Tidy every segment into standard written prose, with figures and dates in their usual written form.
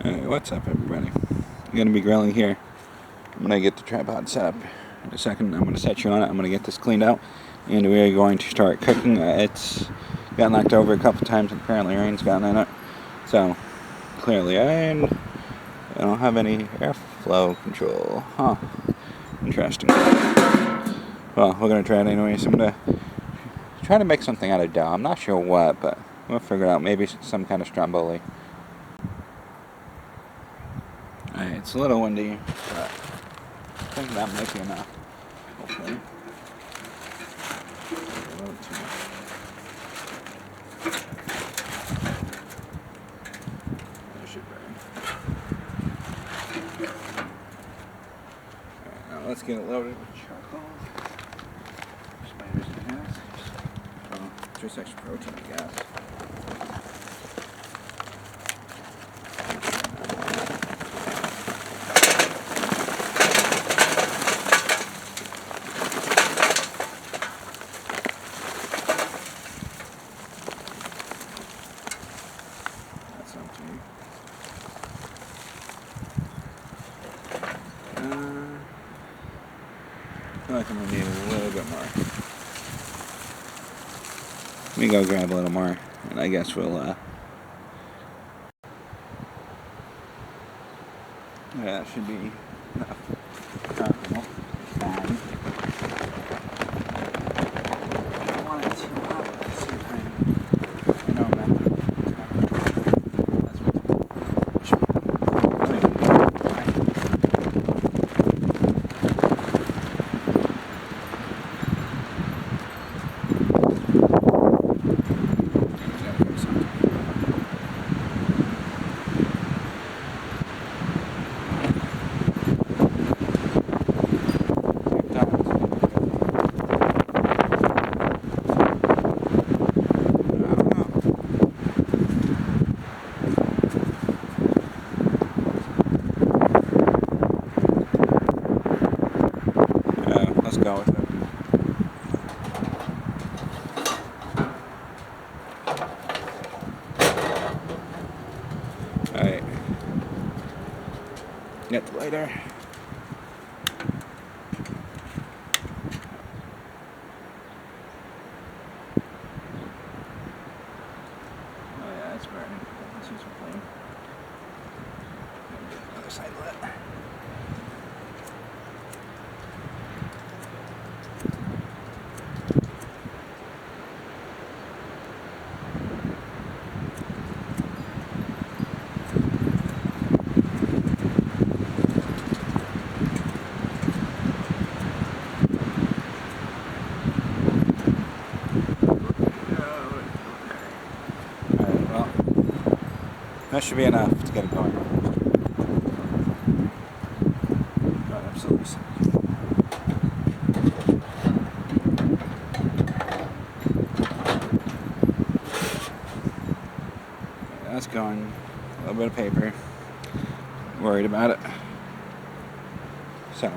Alright, what's up everybody? I'm going to be grilling here. I'm going to get the tripod set up in a second. I'm going to set you on it. I'm going to get this cleaned out. And we are going to start cooking. It's got knocked over a couple times and apparently rain's gotten in it. So, clearly, and I don't have any airflow control. Huh. Interesting. Well, we're going to try it anyways. I'm going to try to make something out of dough. I'm not sure what, but we'll figure it out. Maybe some kind of Stromboli. Alright, it's a little windy, but I think that might be enough. Hopefully. A little too much. That should burn. Alright, now let's get it loaded with charcoal. Spiders and hats. Oh, just extra protein, I guess. I feel like I'm going to need a little bit more. Let me go grab a little more, and I guess we'll, yeah, that should be enough. Comfortable. Fine. I don't want it too hot at the same time. I know, man. That's what should be. Let's go with it. Alright. Get the lighter. Oh yeah, it's burning. Let's use some flame. Get the other side lit. That should be enough to get it going. Oh, absolutely. That's going. A little bit of paper. Worried about it. So.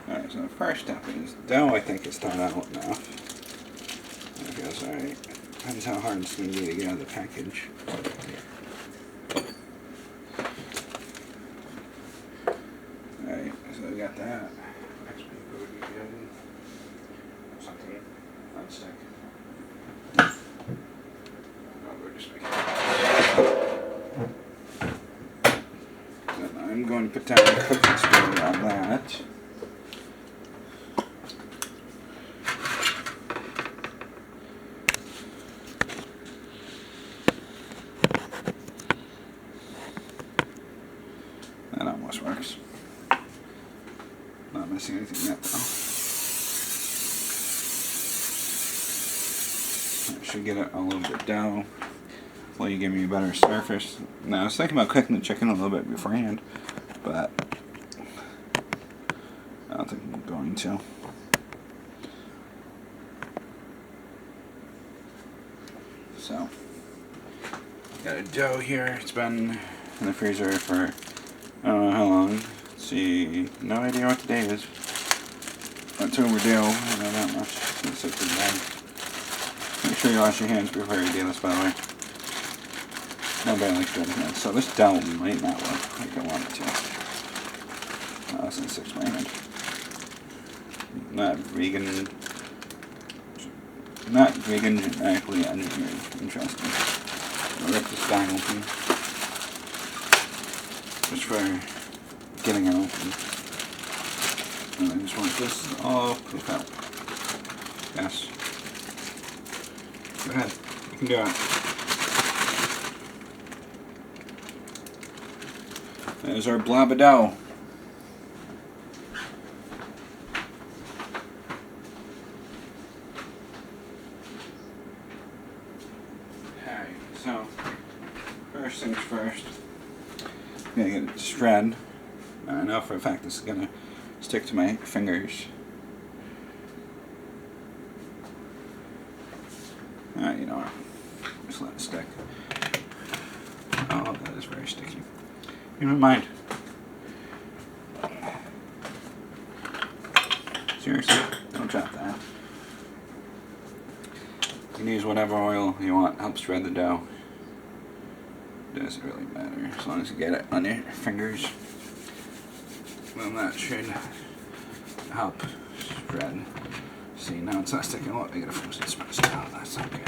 Alright, so the first step is dough. I think it's thawed out enough. That feels alright. Depends how hard it's going to be to get out of the package. Alright, so we got that. Next week we would be good. Something unstick. Oh, we're just making it. Then I'm going to put down the cooking spoon on that. That almost works. Not missing anything yet though. should get it all over the dough. Will you give me a better surface? Now I was thinking about cooking the chicken a little bit beforehand, but I don't think I'm going to. So, got a dough here. It's been in the freezer for I don't know how long. Let's see, no idea what the date is. It's overdue. I don't know that much. It's gonna sit pretty bad. Make sure you wash your hands before you do this, by the way. Nobody likes dirty hands. So this dough might not work like I want it to. Oh, it's gonna stick to my hand. Not vegan, genetically engineered. Interesting. I'll rip this guy open. Just for getting it open. And I just want this all poof out. Yes. Go ahead. You can do it. There's our blob of dough. Alright, so first things first. I'm gonna get it spread. I know for a fact this is gonna stick to my fingers. Alright, you know what? Just let it stick. Oh, that is very sticky. You don't mind. Seriously, don't drop that. You can use whatever oil you want. Help spread the dough. Doesn't really matter as long as you get it on your fingers. Well, that should help spread. See, now it's not sticking. Oh, I gotta force it to spread down. That's not good.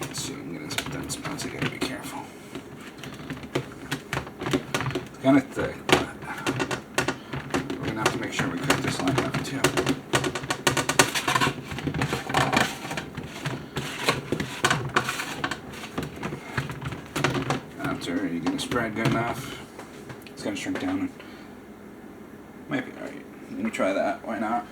Let's see, I'm getting some dead spots. I gotta be careful. It's kind of thick. We're gonna have to make sure we cook this line up too. After you're gonna spread good enough, it's gonna shrink down and might be alright. Let me try that, why not?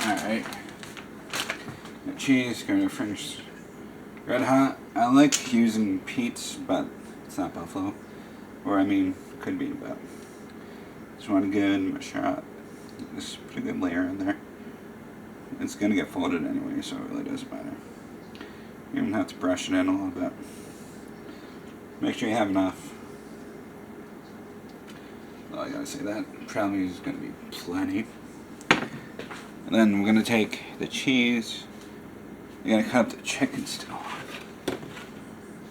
Alright, the cheese gonna finish red hot. I like using Pete's, but it's not buffalo. Or I mean, could be, but just want to give a shot. This pretty good layer in there. It's gonna get folded anyway, so it really doesn't matter. You even have to brush it in a little bit. Make sure you have enough. Well, I gotta say that probably is gonna be plenty. And then we're gonna take the cheese. We're gonna cut up the chicken still.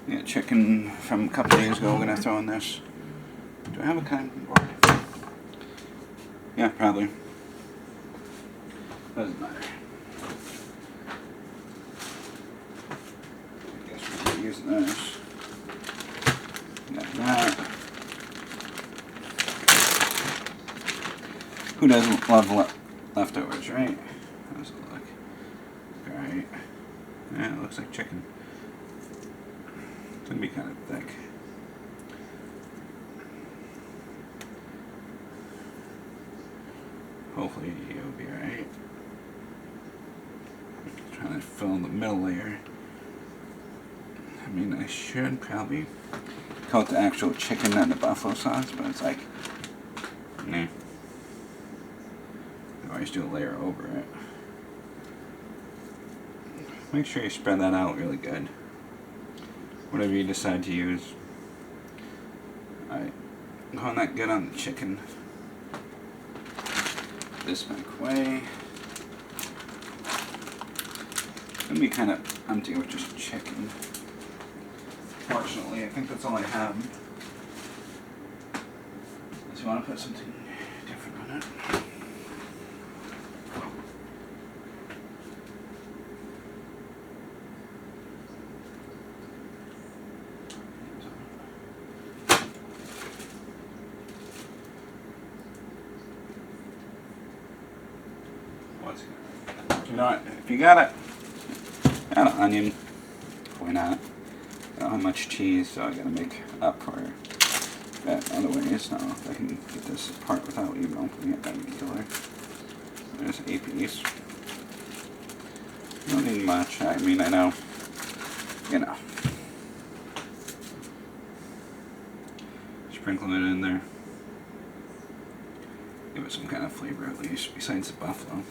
Yeah, chicken from a couple days ago. We're gonna throw in this. Do I have a cutting board? Yeah, probably. Doesn't matter. I guess we can use this. Got that. Who doesn't love leftovers, right? How does it look? Alright. Yeah, it looks like chicken. It's gonna be kind of thick. Hopefully it'll be alright. Trying to fill the middle layer. I mean, I should probably coat the actual chicken and the buffalo sauce, but it's like, nah. I always do a layer over it. Make sure you spread that out really good. Whatever you decide to use. Alright, going that good on the chicken. This back way. It's gonna be kind of empty with just chicken. Fortunately, I think that's all I have. Unless you want to put something different on it. You know what, if you got it, add an onion, why not? I don't have much cheese, so I gotta make up for that other ways. Now, if I can get this apart without even opening it, that'd be killer. There's 8 piece. You don't need much, I mean, I know, you know. Sprinkle it in there. Give it some kind of flavor at least, besides the buffalo.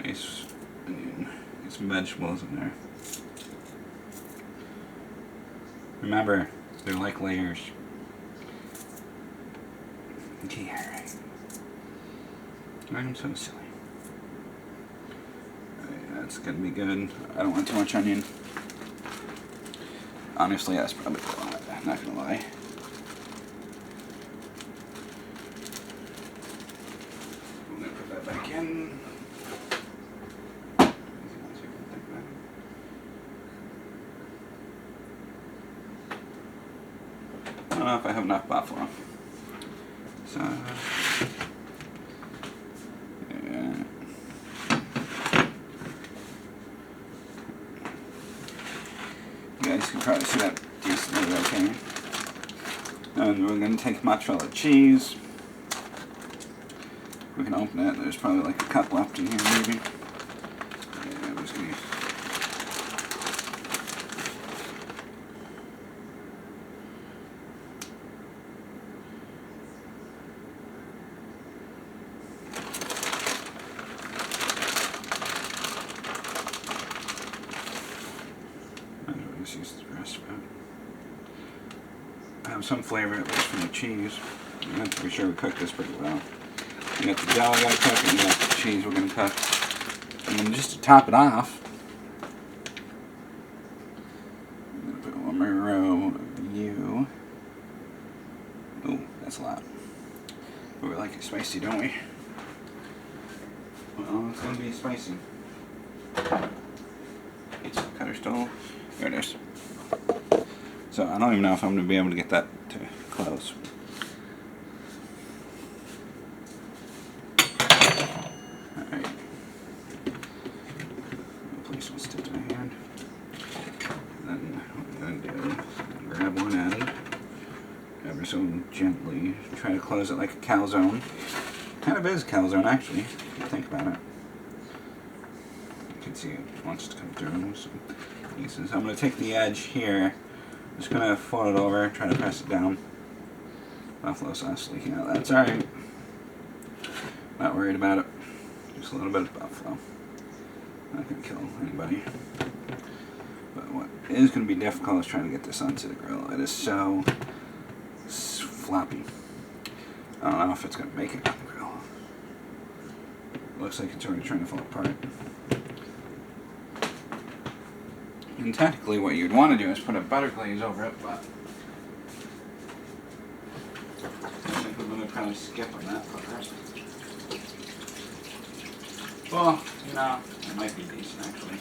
Nice onion. Get some vegetables in there. Remember, they're like layers. Okay, alright. I'm so silly. Alright, that's gonna be good. I don't want too much onion. Honestly, that's probably a lot. I'm not gonna lie. I'm gonna put that back in. I don't know if I have enough buffalo. So, yeah. You guys can probably see that decently okay. And we're going to take mozzarella cheese. We can open it. There's probably like a cup left in here maybe. Yeah, I'm just going to use the rest of it. Have some flavor at least from the cheese. You have to be sure we cook this pretty well. You got the dough I gotta cook, and you got the cheese we're gonna cook. And then just to top it off, I'm gonna put one more row of you. Oh, that's a lot. But we like it spicy, don't we? Well, it's gonna be spicy. It's cutter stove. There it is. So I don't even know if I'm going to be able to get that to close. Alright. Place my stick in my hand. And then what I'm going to do is grab one end, ever so gently, try to close it like a calzone. Kind of is a calzone actually, if you think about it. You can see it wants to come through some pieces. I'm going to take the edge here. Just going to fold it over, try to press it down. Buffalo sauce leaking out. That's alright. Not worried about it. Just a little bit of buffalo. Not going to kill anybody. But what is going to be difficult is trying to get this onto the grill. It is so floppy. I don't know if it's going to make it on the grill. Looks like it's already trying to fall apart. And technically what you'd want to do is put a butter glaze over it, but I think we're going to kind of skip on that part. Well, you know, it might be decent actually.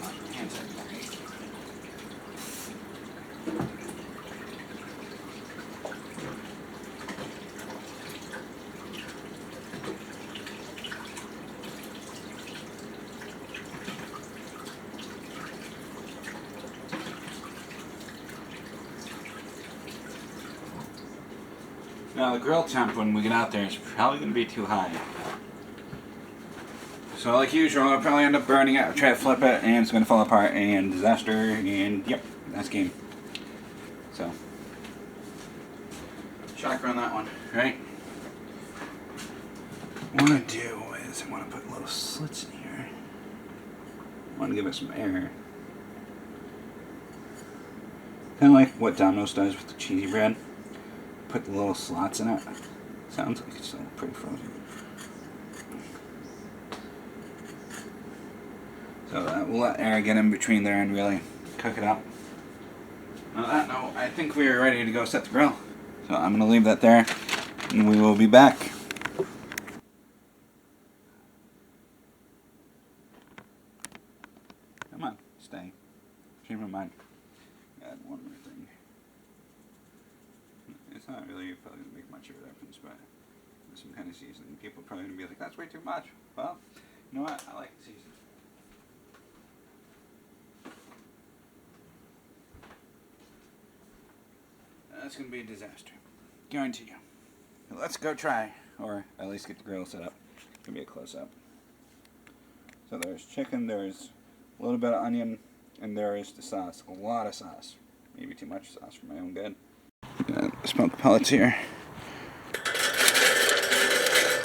Wash my hands out. Now the grill temp when we get out there is probably going to be too high. So like usual, I'll probably end up burning it, try to flip it, and it's going to fall apart, and disaster, and yep, that's game. So, shocker on that one, right? What I want to do is I want to put little slits in here. I want to give it some air. Kind of like what Domino's does with the cheesy bread. Put the little slots in it. Sounds like it's still pretty frozen. So we'll let air get in between there and really cook it up. On that note, I think we are ready to go set the grill. So I'm going to leave that there, and we will be back. Come on, stay. Change my mind. Add one more thing. It's not really probably going to make much of a difference, but with some kind of seasoning, people are probably going to be like, that's way too much. Well, you know what? I like seasoning. That's going to be a disaster. Guarantee you. Let's go try, or at least get the grill set up. It's going to be a close-up. So there's chicken, there's a little bit of onion, and there is the sauce. A lot of sauce. Maybe too much sauce for my own good. Smoke pellets here.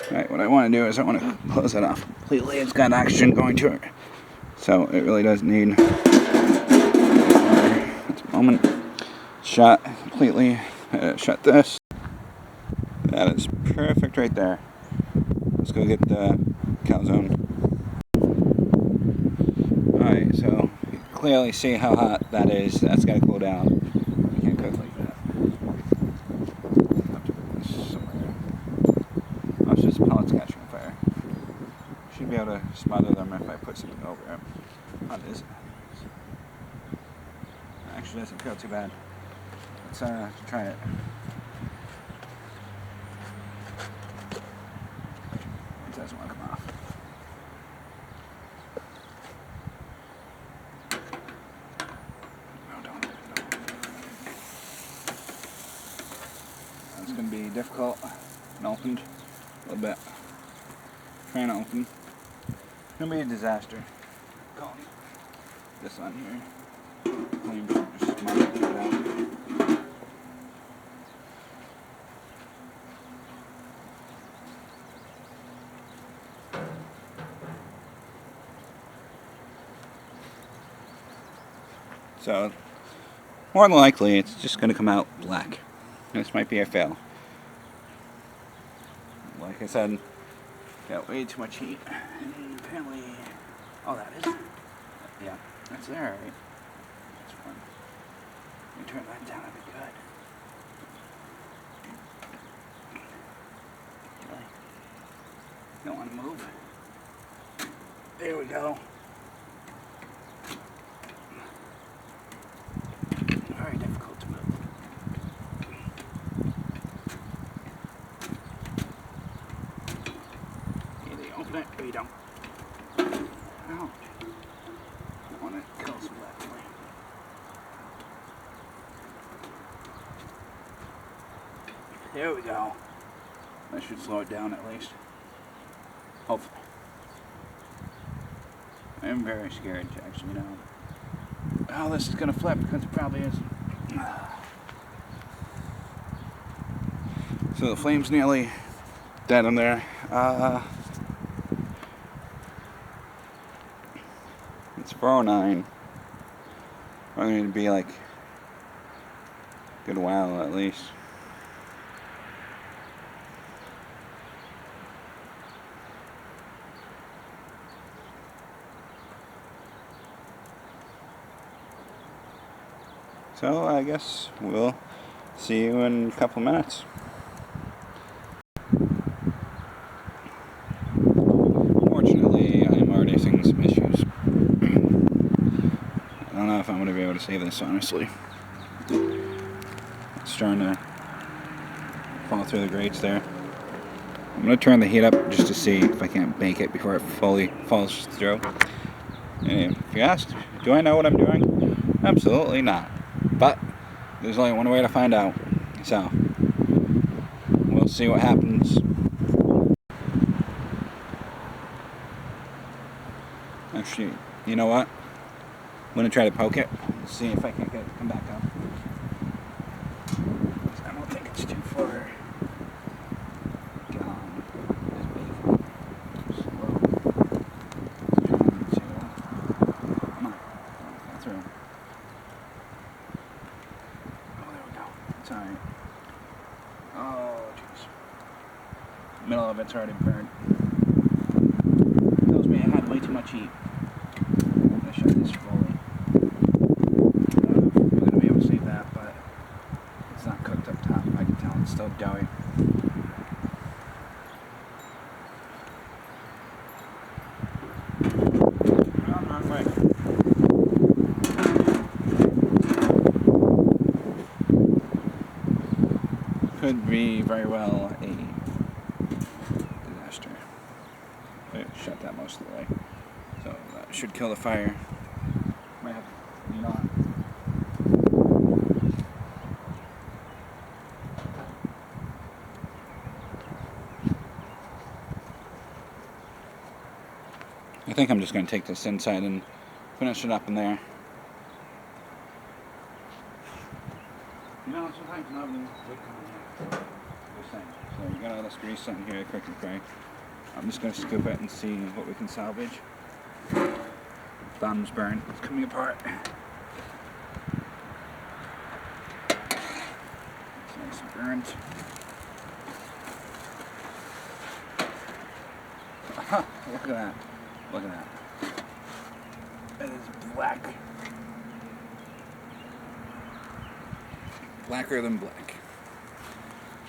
Alright, what I want to do is I want to close it off completely. It's got oxygen going to it. So it really does need just a moment. Shut completely. Shut this. That is perfect right there. Let's go get the calzone. Alright, so you can clearly see how hot that is. That's got to cool down. You can't cook like that. I'll have to put this somewhere. Oh, it's just pellets catching fire. Should be able to smother them if I put something over it. How hot is it? Actually doesn't feel too bad. Let's try it. It doesn't want to come off. No, don't. It's going to be difficult and opened a little bit. Trying to open. It's going to be a disaster. This on here. Flames are just smothering it out. So, more than likely, it's just going to come out black. This might be a fail. Like I said, got way too much heat. And apparently, oh, that is, yeah, that's there, right? That's fun. Let me turn that down a bit good. Really? Don't want to move. There we go. Very difficult to move. Either you open it or you don't. Ouch. I want to kill some black flame. There we go. That should slow it down at least. Hopefully. I'm very scared to actually know how this is going to flip, because it probably is. So the flame's nearly dead in there. It's 4:09. Probably going to be like a good while at least. So I guess we'll see you in a couple minutes. Fortunately, I'm already seeing some issues. I don't know if I'm going to be able to save this, honestly. It's starting to fall through the grates there. I'm going to turn the heat up just to see if I can't bake it before it fully falls through. And if you ask, do I know what I'm doing? Absolutely not. But there's only one way to find out. So we'll see what happens. Actually, you know what? I'm going to try to poke it. See if I can get it to come back up. I don't think it's too far gone. Just slow. Come on. Through. Alright. Oh, jeez. Middle of it's already burned. Tells me I had way too much heat. I'm gonna shut this fully. I'm gonna be able to save that, but it's not cooked up top. I can tell it's still doughy. Oh, wrong way. Could be very well a disaster. I shut that most of the way, so that should kill the fire. Might have to lean on. I think I'm just going to take this inside and finish it up in there. You know, sometimes not even would come in here. Just saying. So we got all this grease on here, quick and fry. I'm just going to scoop it and see what we can salvage. Bottom's burned. It's coming apart. It's nice and burned. Look at that. Look at that. It is black. Blacker than black.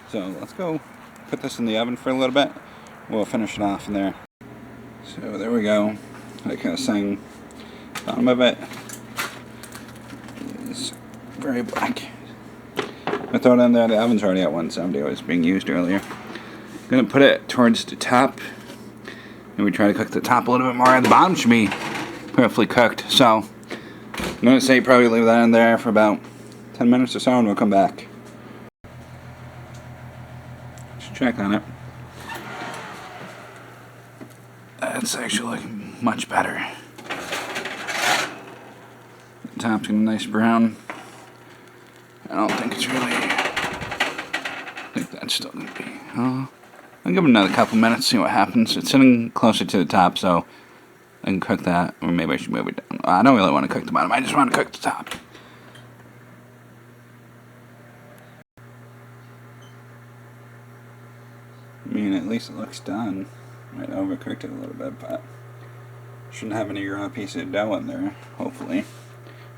So let's go put this in the oven for a little bit. We'll finish it off in there. So there we go. Like I was saying, bottom of it is very black. I throw it in there. The oven's already at 170. It was being used earlier. I'm gonna put it towards the top, and we try to cook the top a little bit more. The bottom should be perfectly cooked. So I'm gonna say probably leave that in there for about 10 minutes or so, and we'll come back. Let's check on it. That's actually looking much better. The top's getting a nice brown. I don't think it's really. I think that's still gonna be. I'll give it another couple minutes, see what happens. It's sitting closer to the top, so I can cook that, or maybe I should move it down. I don't really want to cook the bottom. I just want to cook the top. I mean, at least it looks done. Might overcooked it a little bit, but shouldn't have any raw piece of dough in there, hopefully.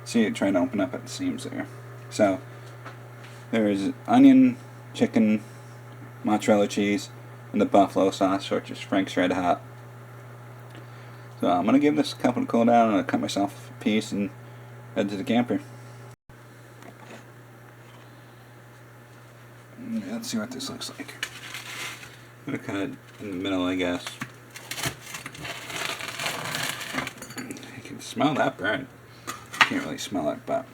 See it trying to open up at the seams there. So, there's onion, chicken, mozzarella cheese, and the buffalo sauce, which is Frank's Red Hot. So I'm going to give this a couple to cool down, and I'll cut myself a piece and head to the camper. Let's see what this looks like. I'm going to cut it in the middle, I guess. You can smell that burn. Can't really smell it, but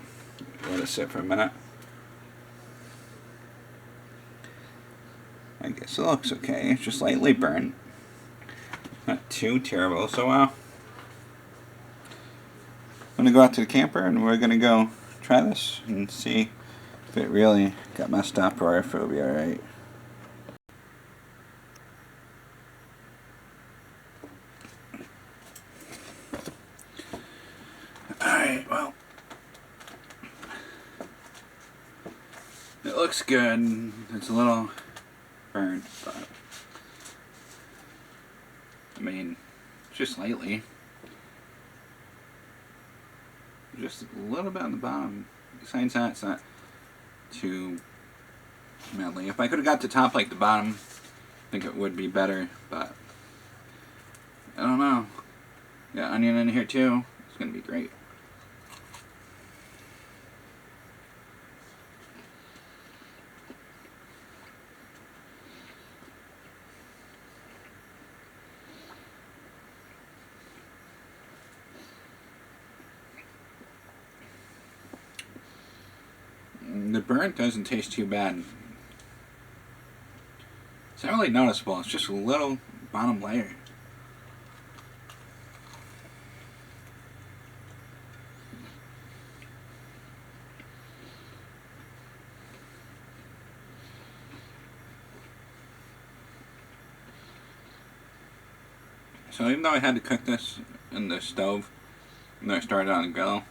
let it sit for a minute. I guess it looks okay. It's just lightly burnt. Not too terrible. So I'm going to go out to the camper and we're going to go try this and see if it really got messed up or if it'll be alright. Alright, well, it looks good. It's a little burned, but I mean, just slightly. Just a little bit on the bottom. Besides that, it's not too medley. If I could have got the top like the bottom, I think it would be better, but I don't know. Got onion in here too. It's gonna be great. The burnt doesn't taste too bad. It's not really noticeable. It's just a little bottom layer. So even though I had to cook this in the stove, and then I started on the grill,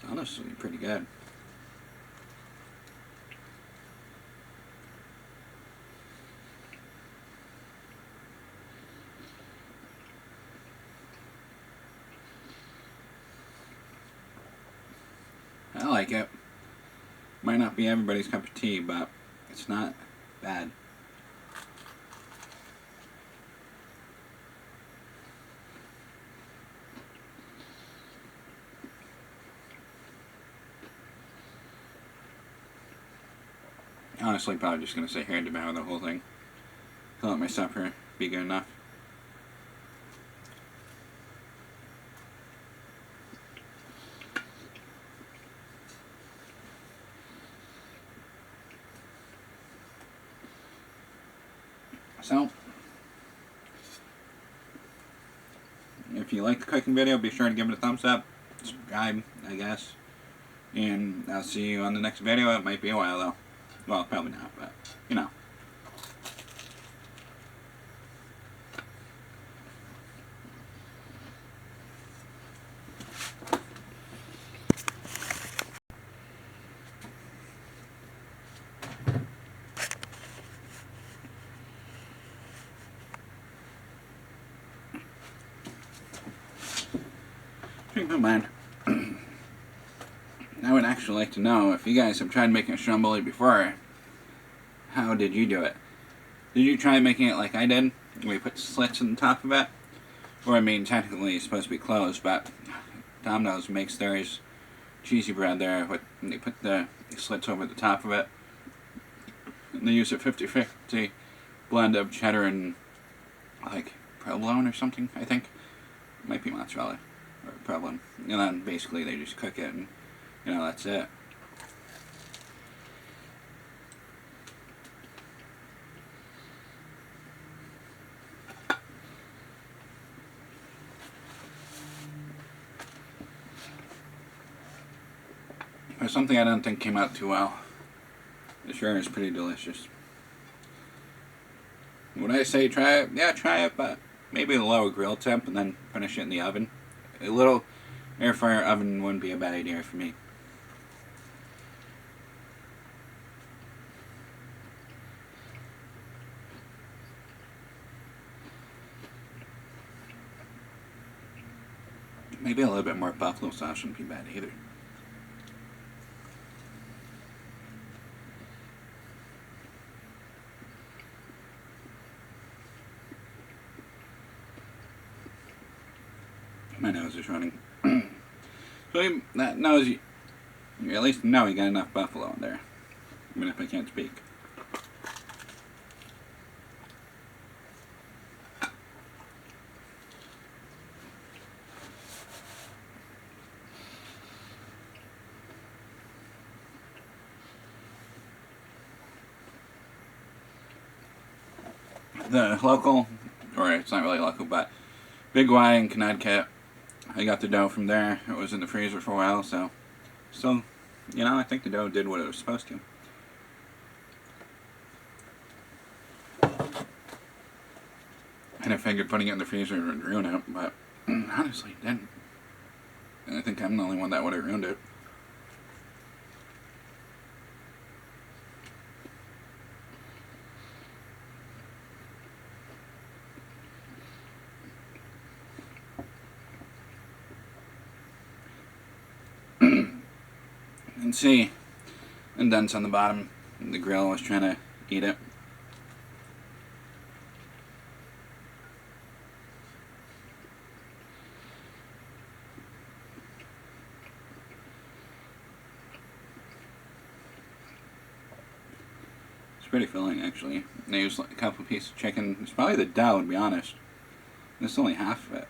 honestly pretty good. like it. Might not be everybody's cup of tea, but it's not bad. Honestly, probably just going to sit here and devour the whole thing. I'll let my supper be good enough. So, if you like the cooking video, be sure to give it a thumbs up, subscribe, I guess, and I'll see you on the next video. It might be a while though. Well, probably not, but, you know. Man, I would actually like to know if you guys have tried making a Stromboli before. How did you do it? Did you try making it like I did, where you put slits on the top of it? Or, I mean, technically it's supposed to be closed, but Domino's makes theirs cheesy bread there, but they put the slits over the top of it. And they use a 50-50 blend of cheddar and, like, provolone or something, I think. It might be mozzarella. Problem, and then basically they just cook it, and you know, that's it. There's something I don't think came out too well. It sure is pretty delicious. Would I say try it? Yeah, try it, but maybe a lower grill temp and then finish it in the oven. A little air fryer oven wouldn't be a bad idea for me. Maybe a little bit more buffalo sauce wouldn't be bad either. My nose is running. So that nose, you at least know you got enough buffalo in there, even if I can't speak. The local, or it's not really local, but Big Y in Connecticut, I got the dough from there. It was in the freezer for a while, so still, you know, I think the dough did what it was supposed to. And I figured putting it in the freezer would ruin it, but honestly, it didn't. And I think I'm the only one that would have ruined it. And see, indents on the bottom. The grill was trying to eat it. It's pretty filling, actually. They used like a couple pieces of chicken. It's probably the dough, to be honest. This is only half of it.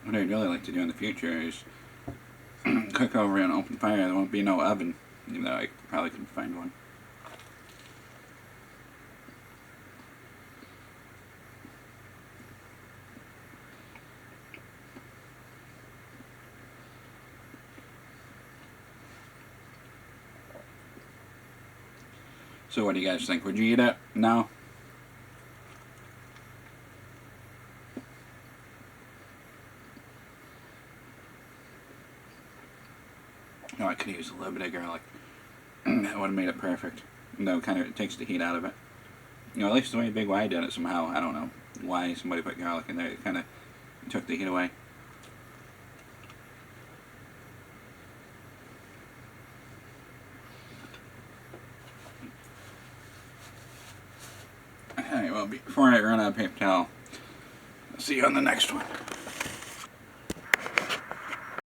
What I'd really like to do in the future is cook over an open fire. There won't be no oven, even though I probably could find one. So what do you guys think? Would you eat it? No? No, I could use a little bit of garlic. That would have made it perfect. No, kind of, it takes the heat out of it. You know, at least the way Big Y did it somehow. I don't know why somebody put garlic in there. It kind of took the heat away. Alright, well, before I run out of paper towel, I'll see you on the next one.